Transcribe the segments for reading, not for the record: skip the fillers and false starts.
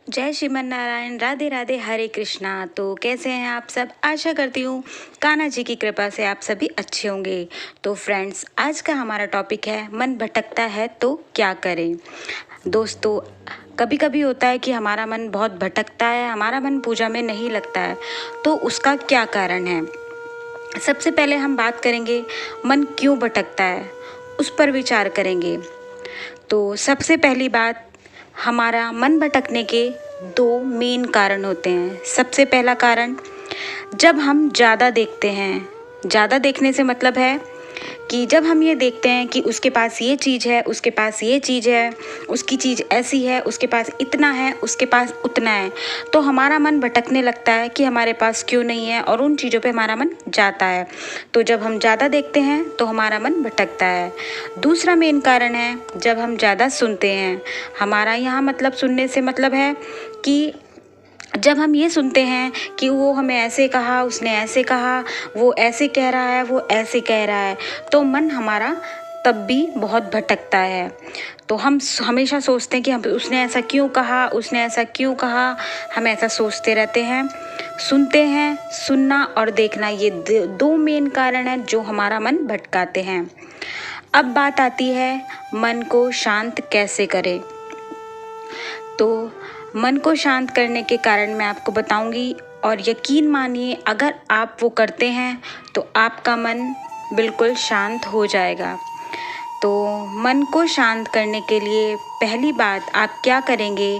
जय श्रीमन नारायण, राधे राधे, हरे कृष्णा। तो कैसे हैं आप सब? आशा करती हूँ कान्हा जी की कृपा से आप सभी अच्छे होंगे। तो फ्रेंड्स, आज का हमारा टॉपिक है मन भटकता है तो क्या करें। दोस्तों, कभी कभी होता है कि हमारा मन बहुत भटकता है, हमारा मन पूजा में नहीं लगता है, तो उसका क्या कारण है। सबसे पहले हम बात करेंगे मन क्यों भटकता है, उस पर विचार करेंगे। तो सबसे पहली बात, हमारा मन भटकने के दो मेन कारण होते हैं। सबसे पहला कारण, जब हम ज़्यादा देखते हैं। ज़्यादा देखने से मतलब है कि जब हम ये देखते हैं कि उसके पास ये चीज़ है, उसके पास ये चीज़ है, उसकी चीज़ ऐसी है, उसके पास इतना है, उसके पास उतना है, तो हमारा मन भटकने लगता है कि हमारे पास क्यों नहीं है, और उन चीज़ों पे हमारा मन जाता है। तो जब हम ज़्यादा देखते हैं तो हमारा मन भटकता है। दूसरा मेन कारण है, जब हम ज़्यादा सुनते हैं। हमारा यहाँ मतलब सुनने से मतलब है कि जब हम ये सुनते हैं कि वो हमें ऐसे कहा, उसने ऐसे कहा, वो ऐसे कह रहा है, वो ऐसे कह रहा है, तो मन हमारा तब भी बहुत भटकता है। तो हम हमेशा सोचते हैं कि हम उसने ऐसा क्यों कहा, उसने ऐसा क्यों कहा, हम ऐसा सोचते रहते हैं। सुनते हैं, सुनना और देखना, ये दो मेन कारण हैं जो हमारा मन भटकाते हैं। अब बात आती है मन को शांत कैसे करें। तो मन को शांत करने के कारण मैं आपको बताऊंगी, और यकीन मानिए अगर आप वो करते हैं तो आपका मन बिल्कुल शांत हो जाएगा। तो मन को शांत करने के लिए पहली बात आप क्या करेंगे,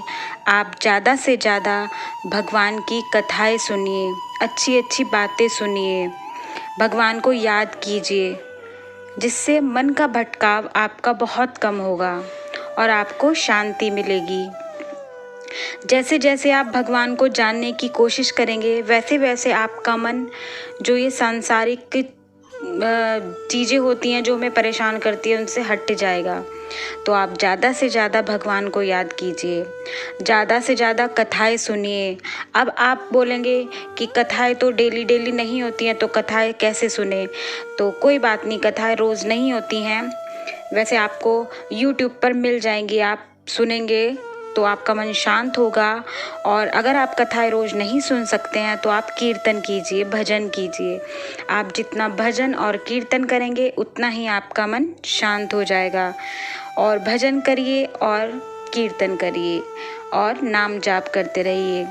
आप ज़्यादा से ज़्यादा भगवान की कथाएं सुनिए, अच्छी अच्छी बातें सुनिए, भगवान को याद कीजिए, जिससे मन का भटकाव आपका बहुत कम होगा और आपको शांति मिलेगी। जैसे जैसे आप भगवान को जानने की कोशिश करेंगे, वैसे वैसे आपका मन जो ये सांसारिक चीज़ें होती हैं जो हमें परेशान करती हैं, उनसे हट जाएगा। तो आप ज़्यादा से ज़्यादा भगवान को याद कीजिए, ज़्यादा से ज़्यादा कथाएं सुनिए। अब आप बोलेंगे कि कथाएं तो डेली डेली नहीं होती हैं, तो कथाएं कैसे सुने। तो कोई बात नहीं, कथाएं रोज़ नहीं होती हैं, वैसे आपको यूट्यूब पर मिल जाएंगी, आप सुनेंगे तो आपका मन शांत होगा। और अगर आप कथाएं रोज़ नहीं सुन सकते हैं तो आप कीर्तन कीजिए, भजन कीजिए। आप जितना भजन और कीर्तन करेंगे उतना ही आपका मन शांत हो जाएगा। और भजन करिए और कीर्तन करिए और नाम जाप करते रहिए।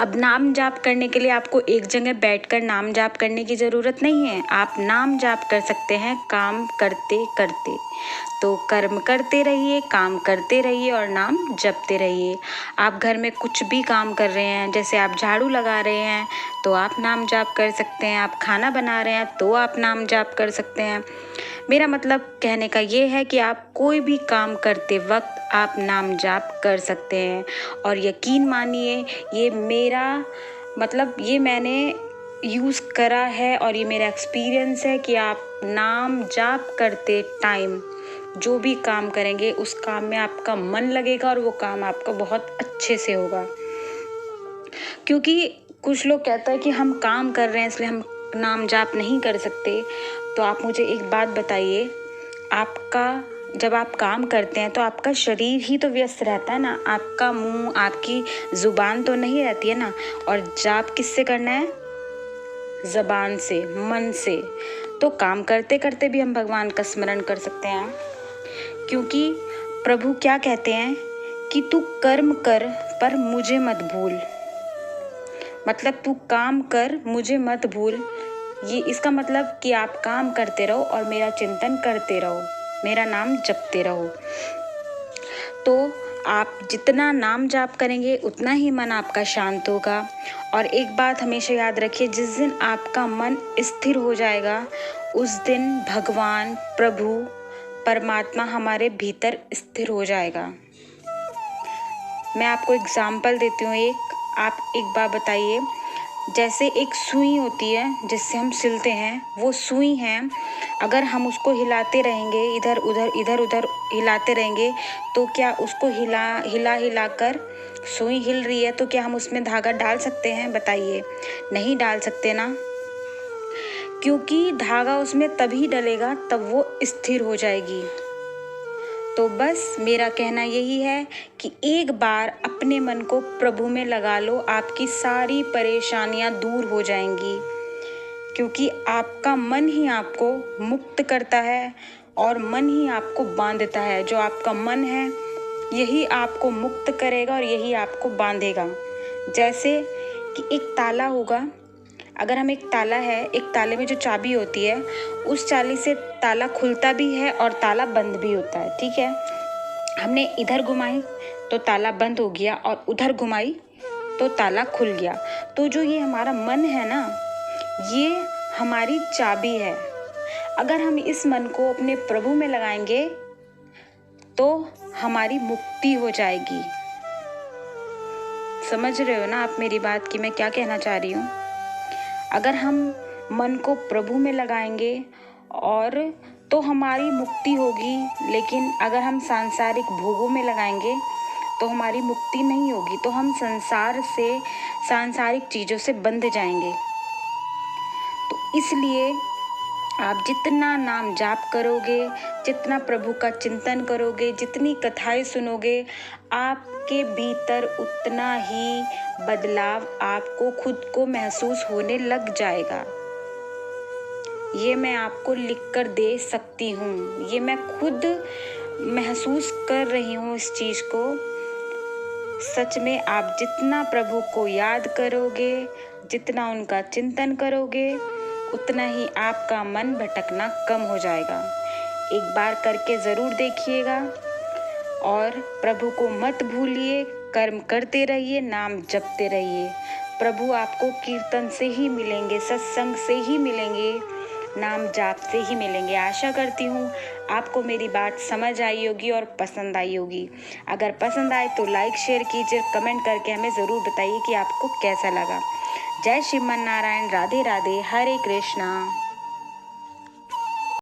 अब नाम जाप करने के लिए आपको एक जगह बैठकर नाम जाप करने की ज़रूरत नहीं है, आप नाम जाप कर सकते हैं काम करते करते। तो कर्म करते रहिए, काम करते रहिए और नाम जपते रहिए। आप घर में कुछ भी काम कर रहे हैं, जैसे आप झाड़ू लगा रहे हैं तो आप नाम जाप कर सकते हैं, आप खाना बना रहे हैं तो आप नाम जाप कर सकते हैं। मेरा मतलब कहने का ये है कि आप कोई भी काम करते वक्त आप नाम जाप कर सकते हैं। और यकीन मानिए, ये मेरा मतलब ये मैंने यूज़ करा है और ये मेरा एक्सपीरियंस है कि आप नाम जाप करते टाइम जो भी काम करेंगे उस काम में आपका मन लगेगा और वो काम आपका बहुत अच्छे से होगा। क्योंकि कुछ लोग कहते हैं कि हम काम कर रहे हैं इसलिए हम नाम जाप नहीं कर सकते। तो आप मुझे एक बात बताइए, आपका जब आप काम करते हैं तो आपका शरीर ही तो व्यस्त रहता है ना, आपका मुंह, आपकी ज़ुबान तो नहीं रहती है ना। और जाप किससे करना है? ज़बान से, मन से। तो काम करते करते भी हम भगवान का स्मरण कर सकते हैं, क्योंकि प्रभु क्या कहते हैं कि तू कर्म कर पर मुझे मत भूल। मतलब तू काम कर, मुझे मत भूल। ये इसका मतलब कि आप काम करते रहो और मेरा चिंतन करते रहो, मेरा नाम जपते रहो। तो आप जितना नाम जाप करेंगे उतना ही मन आपका शांत होगा। और एक बात हमेशा याद रखिए, जिस दिन आपका मन स्थिर हो जाएगा उस दिन भगवान, प्रभु, परमात्मा हमारे भीतर स्थिर हो जाएगा। मैं आपको एग्जाम्पल देती हूँ आप एक बात बताइए, जैसे एक सुई होती है जिससे हम सिलते हैं, वो सुई है, अगर हम उसको हिलाते रहेंगे, इधर उधर हिलाते रहेंगे, तो क्या उसको हिला कर सुई हिल रही है तो क्या हम उसमें धागा डाल सकते हैं? बताइए, नहीं डाल सकते ना, क्योंकि धागा उसमें तभी डलेगा तब वो स्थिर हो जाएगी। तो बस मेरा कहना यही है कि एक बार अपने मन को प्रभु में लगा लो, आपकी सारी परेशानियां दूर हो जाएंगी, क्योंकि आपका मन ही आपको मुक्त करता है और मन ही आपको बांधता है। जो आपका मन है यही आपको मुक्त करेगा और यही आपको बांधेगा। जैसे कि एक ताला होगा, अगर हम एक ताला है, एक ताले में जो चाबी होती है उस चाबी से ताला खुलता भी है और ताला बंद भी होता है, ठीक है। हमने इधर घुमाई तो ताला बंद हो गया और उधर घुमाई तो ताला खुल गया। तो जो ये हमारा मन है ना, ये हमारी चाबी है। अगर हम इस मन को अपने प्रभु में लगाएंगे तो हमारी मुक्ति हो जाएगी। समझ रहे हो ना आप मेरी बात कि मैं क्या कहना चाह रही हूँ। अगर हम मन को प्रभु में लगाएंगे और तो हमारी मुक्ति होगी, लेकिन अगर हम सांसारिक भोगों में लगाएंगे तो हमारी मुक्ति नहीं होगी। तो हम संसार से, सांसारिक चीज़ों से बंध जाएंगे। तो इसलिए आप जितना नाम जाप करोगे, जितना प्रभु का चिंतन करोगे, जितनी कथाएं सुनोगे, आपके भीतर उतना ही बदलाव आपको खुद को महसूस होने लग जाएगा। ये मैं आपको लिख कर दे सकती हूँ, ये मैं खुद महसूस कर रही हूँ इस चीज़ को। सच में आप जितना प्रभु को याद करोगे, जितना उनका चिंतन करोगे, उतना ही आपका मन भटकना कम हो जाएगा। एक बार करके ज़रूर देखिएगा और प्रभु को मत भूलिए, कर्म करते रहिए, नाम जपते रहिए। प्रभु आपको कीर्तन से ही मिलेंगे, सत्संग से ही मिलेंगे, नाम जाप से ही मिलेंगे। आशा करती हूँ आपको मेरी बात समझ आई होगी और पसंद आई होगी। अगर पसंद आए तो लाइक शेयर कीजिए, कमेंट करके हमें ज़रूर बताइए कि आपको कैसा लगा। जय श्रीमन नारायण, राधे राधे, हरे कृष्णा।